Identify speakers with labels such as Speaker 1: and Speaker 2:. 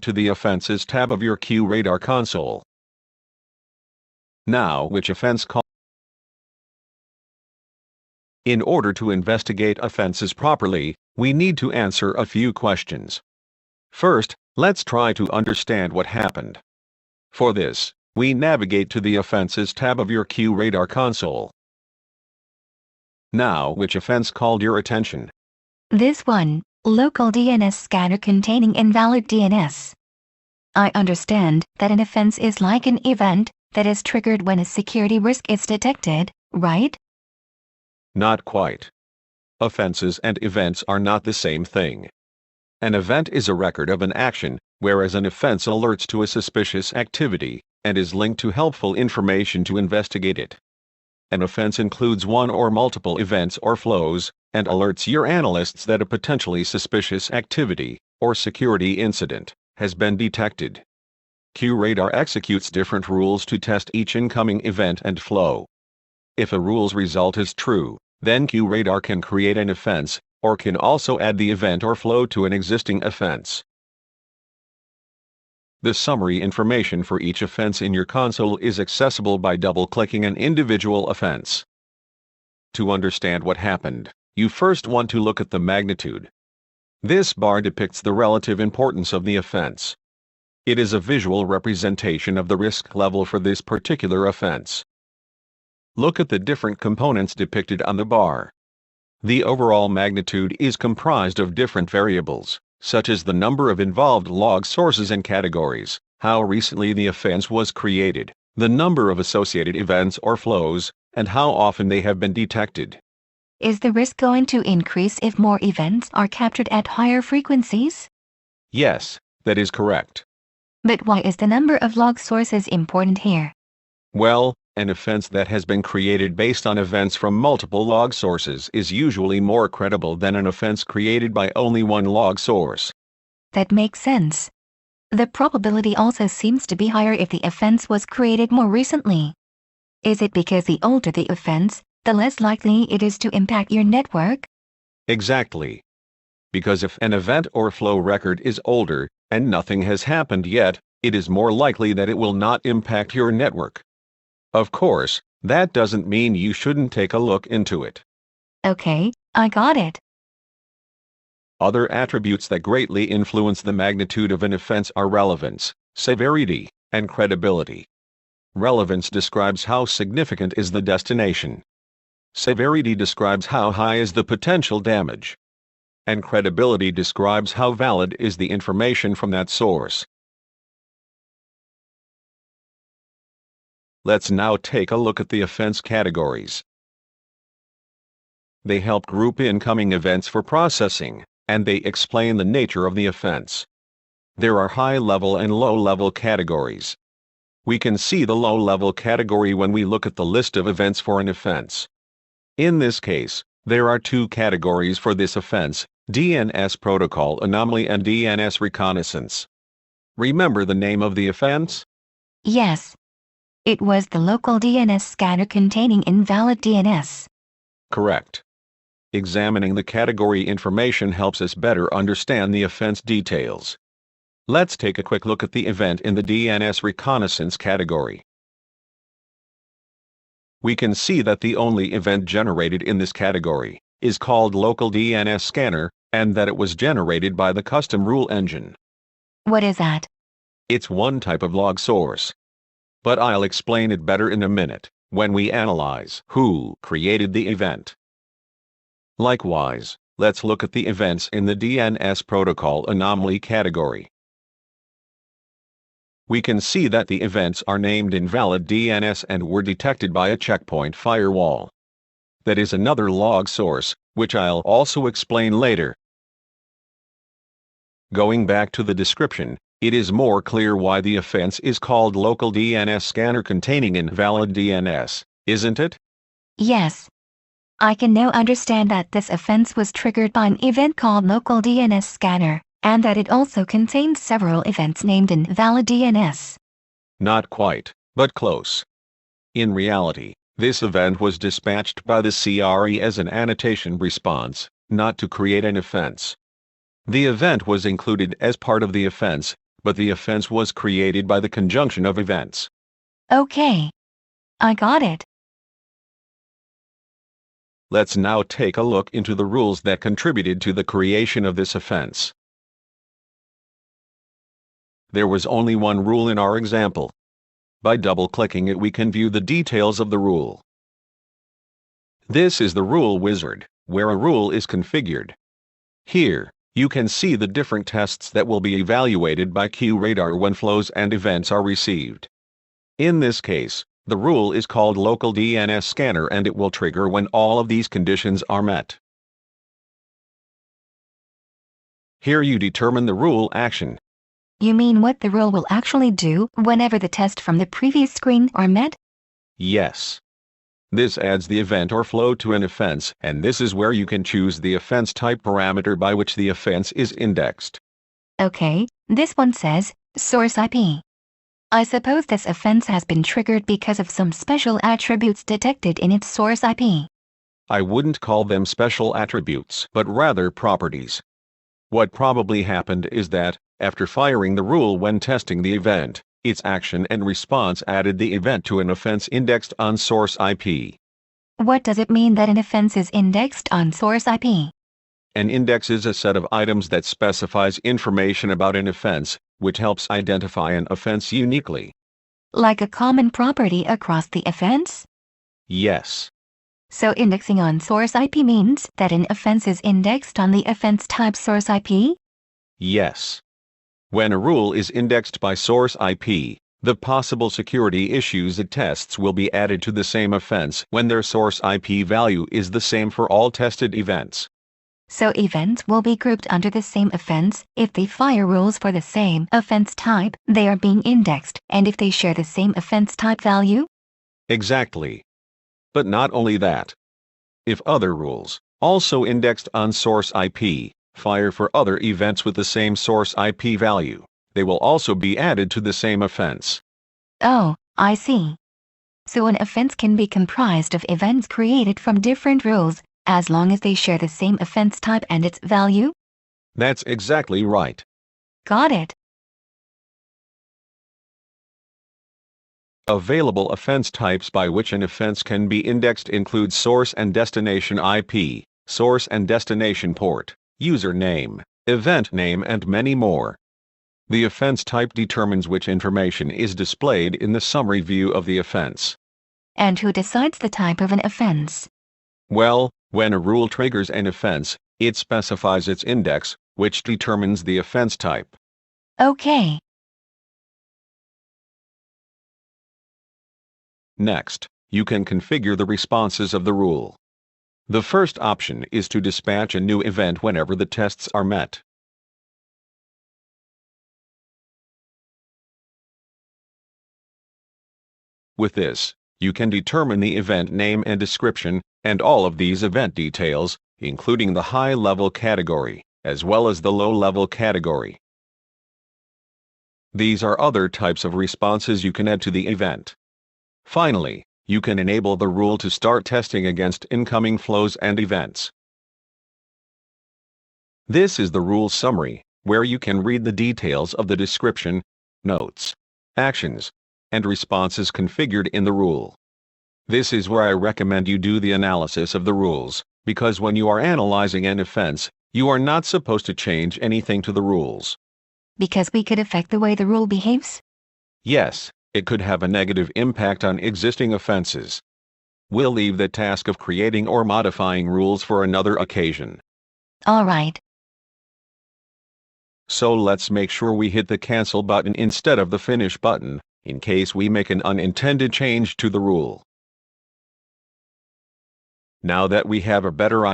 Speaker 1: to the Offenses tab of your QRadar console. Now, which offense call? In order to investigate offenses properly, we need to answer a few questions. First, let's try to understand what happened. For this, we navigate to the Offenses tab of your QRadar console. Now, which offense called your attention?
Speaker 2: This one, local DNS scanner containing invalid DNS. I understand that an offense is like an event that is triggered when a security risk is detected, right?
Speaker 1: Not quite. Offenses and events are not the same thing. An event is a record of an action, whereas an offense alerts to a suspicious activity, and is linked to helpful information to investigate it. An offense includes one or multiple events or flows, and alerts your analysts that a potentially suspicious activity, or security incident, has been detected. QRadar executes different rules to test each incoming event and flow. If a rule's result is true, then QRadar can create an offense, or can also add the event or flow to an existing offense. The summary information for each offense in your console is accessible by double-clicking an individual offense. To understand what happened, you first want to look at the magnitude. This bar depicts the relative importance of the offense. It is a visual representation of the risk level for this particular offense. Look at the different components depicted on the bar. The overall magnitude is comprised of different variables, such as the number of involved log sources and categories, how recently the offense was created, the number of associated events or flows, and how often they have been detected.
Speaker 2: Is the risk going to increase if more events are captured at higher frequencies?
Speaker 1: Yes, that is correct.
Speaker 2: But why is the number of log sources important here?
Speaker 1: Well, an offense that has been created based on events from multiple log sources is usually more credible than an offense created by only one log source.
Speaker 2: That makes sense. The probability also seems to be higher if the offense was created more recently. Is it because the older the offense, the less likely it is to impact your network?
Speaker 1: Exactly. Because if an event or flow record is older, and nothing has happened yet, it is more likely that it will not impact your network. Of course, that doesn't mean you shouldn't take a look into it.
Speaker 2: Okay, I got it.
Speaker 1: Other attributes that greatly influence the magnitude of an offense are relevance, severity, and credibility. Relevance describes how significant is the destination. Severity describes how high is the potential damage. And credibility describes how valid is the information from that source. Let's now take a look at the offense categories. They help group incoming events for processing, and they explain the nature of the offense. There are high-level and low-level categories. We can see the low-level category when we look at the list of events for an offense. In this case, there are two categories for this offense: DNS protocol anomaly and DNS reconnaissance. Remember the name of the offense?
Speaker 2: Yes. It was the local DNS scanner containing invalid DNS.
Speaker 1: Correct. Examining the category information helps us better understand the offense details. Let's take a quick look at the event in the DNS reconnaissance category. We can see that the only event generated in this category is called local DNS scanner, and that it was generated by the custom rule engine.
Speaker 2: What is that?
Speaker 1: It's one type of log source. But I'll explain it better in a minute, when we analyze who created the event. Likewise, let's look at the events in the DNS protocol anomaly category. We can see that the events are named invalid DNS and were detected by a checkpoint firewall. That is another log source, which I'll also explain later. Going back to the description, it is more clear why the offense is called local DNS scanner containing invalid DNS, isn't it?
Speaker 2: Yes. I can now understand that this offense was triggered by an event called local DNS scanner, and that it also contains several events named invalid DNS.
Speaker 1: Not quite, but close. In reality, this event was dispatched by the CRE as an annotation response, not to create an offense. The event was included as part of the offense, but the offense was created by the conjunction of events.
Speaker 2: Okay. I got it.
Speaker 1: Let's now take a look into the rules that contributed to the creation of this offense. There was only one rule in our example. By double-clicking it, we can view the details of the rule. This is the rule wizard, where a rule is configured. Here, you can see the different tests that will be evaluated by QRadar when flows and events are received. In this case, the rule is called local DNS scanner and it will trigger when all of these conditions are met. Here you determine the rule action.
Speaker 2: You mean what the rule will actually do whenever the test from the previous screen are met?
Speaker 1: Yes. This adds the event or flow to an offense, and this is where you can choose the offense type parameter by which the offense is indexed.
Speaker 2: Okay, this one says, source IP. I suppose this offense has been triggered because of some special attributes detected in its source IP.
Speaker 1: I wouldn't call them special attributes, but rather properties. What probably happened is that, after firing the rule when testing the event, its action and response added the event to an offense indexed on source IP.
Speaker 2: What does it mean that an offense is indexed on source IP?
Speaker 1: An index is a set of items that specifies information about an offense, which helps identify an offense uniquely.
Speaker 2: Like a common property across the offense?
Speaker 1: Yes.
Speaker 2: So indexing on source IP means that an offense is indexed on the offense type source IP?
Speaker 1: Yes. When a rule is indexed by source IP, the possible security issues it tests will be added to the same offense when their source IP value is the same for all tested events.
Speaker 2: So events will be grouped under the same offense if they fire rules for the same offense type they are being indexed, and if they share the same offense type value?
Speaker 1: Exactly. But not only that. If other rules, also indexed on source IP, fire for other events with the same source IP value, they will also be added to the same offense.
Speaker 2: Oh, I see. So an offense can be comprised of events created from different rules, as long as they share the same offense type and its value?
Speaker 1: That's exactly right.
Speaker 2: Got it.
Speaker 1: Available offense types by which an offense can be indexed include source and destination IP, source and destination port, username, event name, and many more. The offense type determines which information is displayed in the summary view of the offense.
Speaker 2: And who decides the type of an offense?
Speaker 1: Well, when a rule triggers an offense, it specifies its index, which determines the offense type.
Speaker 2: Okay.
Speaker 1: Next, you can configure the responses of the rule. The first option is to dispatch a new event whenever the tests are met. With this, you can determine the event name and description, and all of these event details, including the high-level category, as well as the low-level category. These are other types of responses you can add to the event. Finally, you can enable the rule to start testing against incoming flows and events. This is the rule summary, where you can read the details of the description, notes, actions, and responses configured in the rule. This is where I recommend you do the analysis of the rules, because when you are analyzing an offense, you are not supposed to change anything to the rules.
Speaker 2: Because we could affect the way the rule behaves?
Speaker 1: Yes, it could have a negative impact on existing offenses. We'll leave the task of creating or modifying rules for another occasion.
Speaker 2: All right.
Speaker 1: So let's make sure we hit the cancel button instead of the finish button, in case we make an unintended change to the rule. Now that we have a better idea